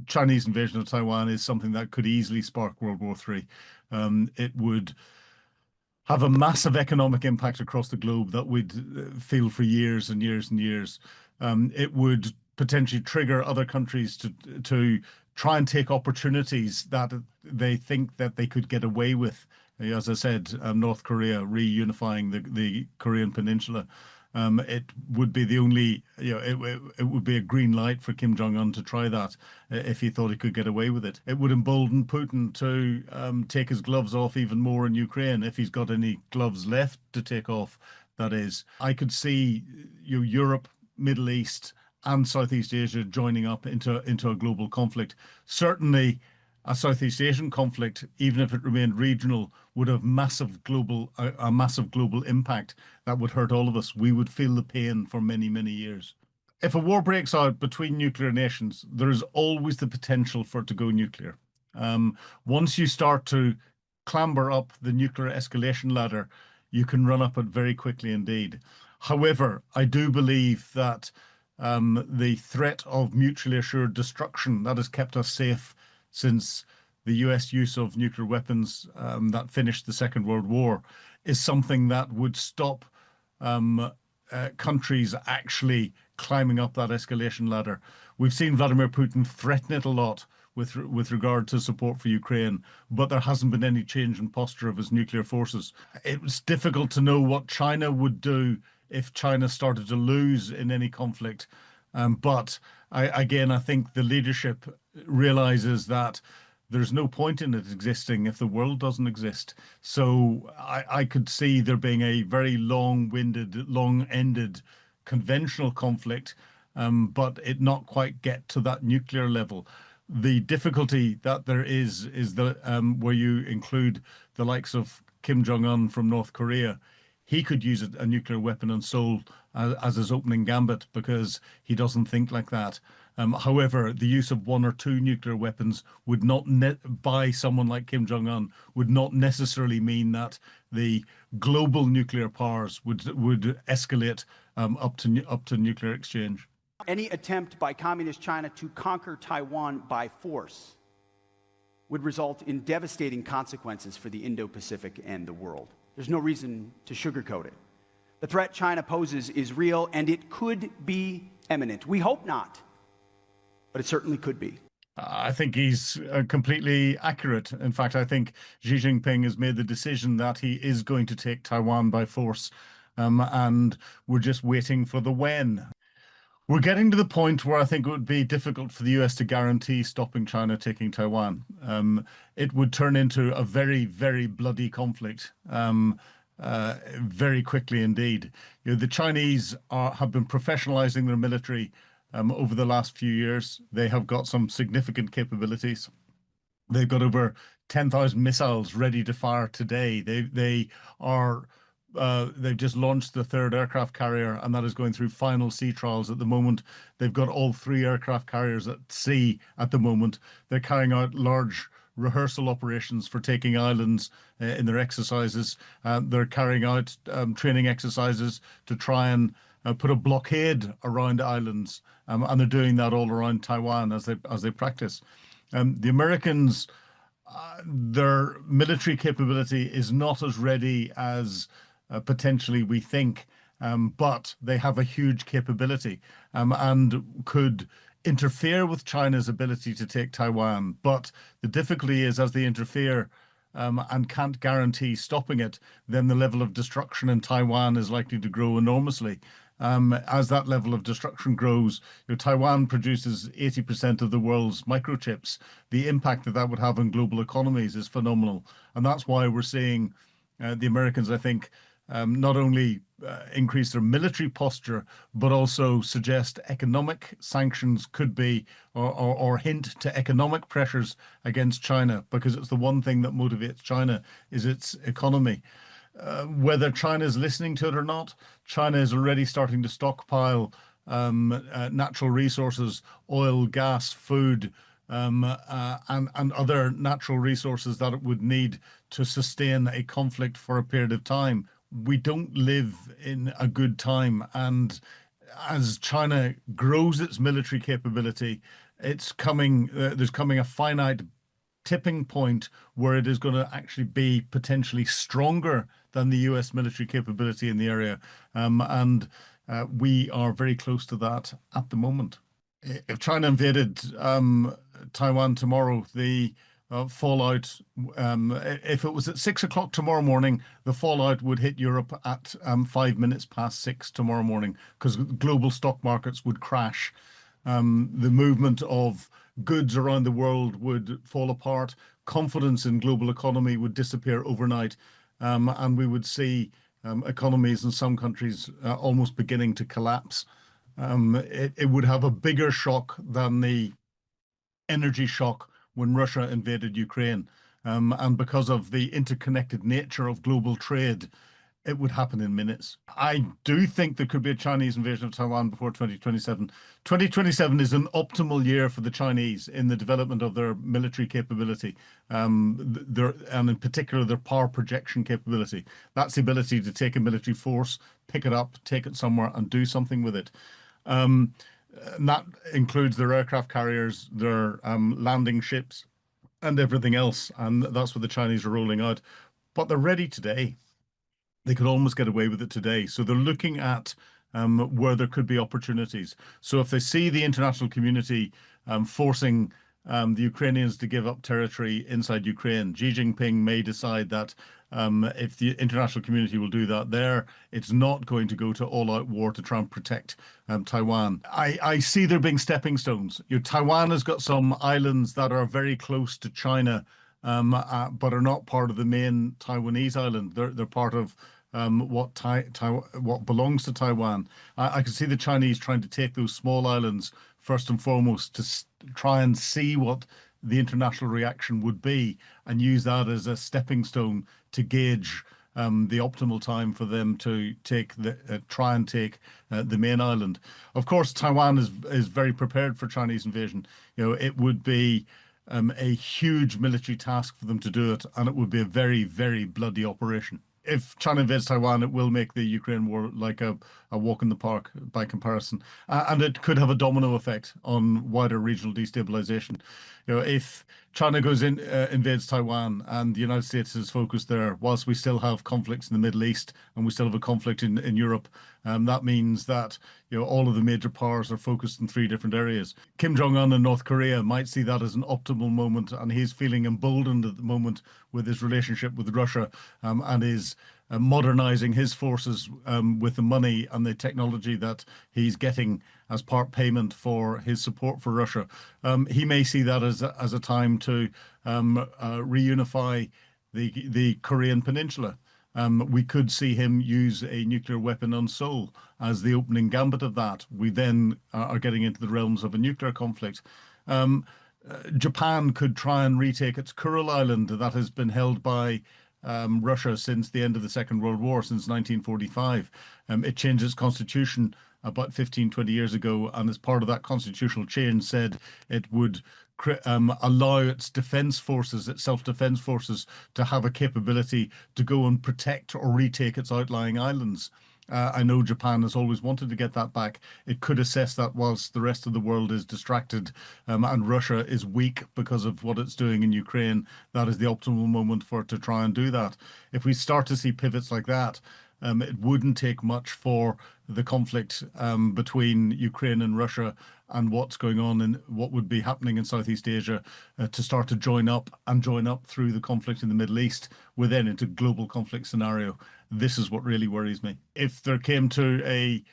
Chinese invasion of Taiwan is something that could easily spark World War III. It would have a massive economic impact across the globe that we'd feel for years and years and years. It would potentially trigger other countries to try and take opportunities that they think that they could get away with. As I said, North Korea reunifying the Korean Peninsula. It would be the only, it would be a green light for Kim Jong Un to try that if he thought he could get away with it. It would embolden Putin to take his gloves off even more in Ukraine, if he's got any gloves left to take off, that is. I could see Europe, Middle East, and Southeast Asia joining up into a global conflict. Certainly, a Southeast Asian conflict, even if it remained regional, would have a massive global impact that would hurt all of us. We would feel the pain for many, many years. If a war breaks out between nuclear nations, there is always the potential for it to go nuclear. Once you start to clamber up the nuclear escalation ladder, you can run up it very quickly indeed. However, I do believe that the threat of mutually assured destruction that has kept us safe since the US use of nuclear weapons that finished the Second World War is something that would stop countries actually climbing up that escalation ladder. We've seen Vladimir Putin threaten it a lot with regard to support for Ukraine, but there hasn't been any change in posture of his nuclear forces. It was difficult to know what China would do if China started to lose in any conflict. But I think the leadership realizes that there's no point in it existing if the world doesn't exist. So I could see there being a very long-winded, long-ended conventional conflict, but it not quite get to that nuclear level. The difficulty that there is the where you include the likes of Kim Jong Un from North Korea. He could use a nuclear weapon in Seoul as his opening gambit because he doesn't think like that. However, the use of one or two nuclear weapons would not, by someone like Kim Jong Un, would not necessarily mean that the global nuclear powers would escalate up to nuclear exchange. Any attempt by Communist China to conquer Taiwan by force would result in devastating consequences for the Indo-Pacific and the world. There's no reason to sugarcoat it. The threat China poses is real, and it could be imminent. We hope not, but it certainly could be. I think he's completely accurate. In fact, I think Xi Jinping has made the decision that he is going to take Taiwan by force, and we're just waiting for the when. We're getting to the point where I think it would be difficult for the US to guarantee stopping China taking Taiwan. It would turn into a very, very bloody conflict very quickly indeed. The Chinese have been professionalizing their military over the last few years. They have got some significant capabilities. They've got over 10,000 missiles ready to fire today. They've just launched the third aircraft carrier, and that is going through final sea trials at the moment. They've got all three aircraft carriers at sea at the moment. They're carrying out large rehearsal operations for taking islands in their exercises. They're carrying out training exercises to try and put a blockade around islands, and they're doing that all around Taiwan as they practice. The Americans, their military capability is not as ready as potentially we think, but they have a huge capability and could interfere with China's ability to take Taiwan. But the difficulty is, as they interfere and can't guarantee stopping it, then the level of destruction in Taiwan is likely to grow enormously. As that level of destruction grows, Taiwan produces 80% of the world's microchips. The impact that would have on global economies is phenomenal. And that's why we're seeing the Americans, I think, not only increase their military posture, but also suggest economic sanctions could be, or hint to economic pressures against China, because it's the one thing that motivates China is its economy. Whether China is listening to it or not, China is already starting to stockpile natural resources, oil, gas, food, and other natural resources that it would need to sustain a conflict for a period of time. We don't live in a good time, and as China grows its military capability, it's coming. There's coming a finite tipping point where it is going to actually be potentially stronger than the US military capability in the area. And we are very close to that at the moment. If China invaded Taiwan tomorrow, the fallout, if it was at 6 o'clock tomorrow morning, the fallout would hit Europe at 5 minutes past 6 tomorrow morning because global stock markets would crash. The movement of goods around the world would fall apart. Confidence in global economy would disappear overnight, and we would see economies in some countries almost beginning to collapse. It would have a bigger shock than the energy shock when Russia invaded Ukraine. And because of the interconnected nature of global trade, it would happen in minutes. I do think there could be a Chinese invasion of Taiwan before 2027. 2027 is an optimal year for the Chinese in the development of their military capability, and in particular their power projection capability. That's the ability to take a military force, pick it up, take it somewhere, and do something with it. And that includes their aircraft carriers, their landing ships, and everything else. And that's what the Chinese are rolling out. But they're ready today. They could almost get away with it today. So they're looking at where there could be opportunities. So if they see the international community forcing the Ukrainians to give up territory inside Ukraine, Xi Jinping may decide that if the international community will do that there, it's not going to go to all-out war to try and protect Taiwan. I see there being stepping stones. Taiwan has got some islands that are very close to China, but are not part of the main Taiwanese island. They're part of what belongs to Taiwan. I can see the Chinese trying to take those small islands first and foremost to try and see what the international reaction would be and use that as a stepping stone to gauge the optimal time for them to try and take the main island. Of course, Taiwan is very prepared for Chinese invasion. It would be a huge military task for them to do it, and it would be a very, very bloody operation. If China invades Taiwan, it will make the Ukraine war like a walk in the park by comparison. And it could have a domino effect on wider regional destabilization. If China goes in, invades Taiwan and the United States is focused there, whilst we still have conflicts in the Middle East and we still have a conflict in Europe, that means that all of the major powers are focused in three different areas. Kim Jong Un in North Korea might see that as an optimal moment, and he's feeling emboldened at the moment with his relationship with Russia, and is modernizing his forces with the money and the technology that he's getting as part payment for his support for Russia. He may see that as a time to reunify the Korean Peninsula. We could see him use a nuclear weapon on Seoul as the opening gambit of that. We then are getting into the realms of a nuclear conflict. Japan could try and retake its Kuril Island that has been held by Russia since the end of the Second World War, since 1945. It changed its constitution about 15, 20 years ago, and as part of that constitutional change said it would allow its defense forces, its self-defense forces, to have a capability to go and protect or retake its outlying islands. I know Japan has always wanted to get that back. It could assess that whilst the rest of the world is distracted, and Russia is weak because of what it's doing in Ukraine. That is the optimal moment for it to try and do that. If we start to see pivots like that, it wouldn't take much for the conflict between Ukraine and Russia and what's going on and what would be happening in Southeast Asia to start to join up through the conflict in the Middle East within into global conflict scenario. This is what really worries me. If there came to a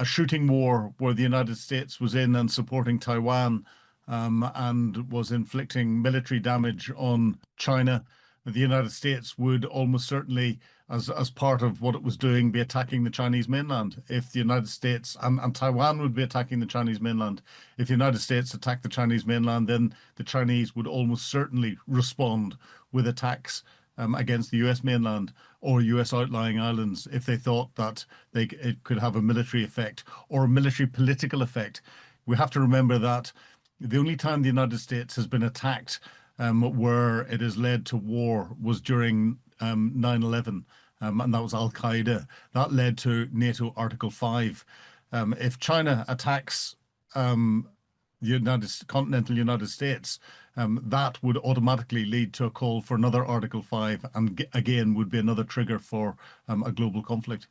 shooting war where the United States was in and supporting Taiwan, and was inflicting military damage on China, the United States would almost certainly, as part of what it was doing, be attacking the Chinese mainland. If the United States and Taiwan would be attacking the Chinese mainland. If the United States attacked the Chinese mainland, then the Chinese would almost certainly respond with attacks against the US mainland or US outlying islands if they thought that it could have a military effect or a military political effect. We have to remember that the only time the United States has been attacked where it has led to war was during 9/11, and that was Al Qaeda. That led to NATO Article 5. If China attacks the continental United States, that would automatically lead to a call for another Article 5, and again would be another trigger for a global conflict.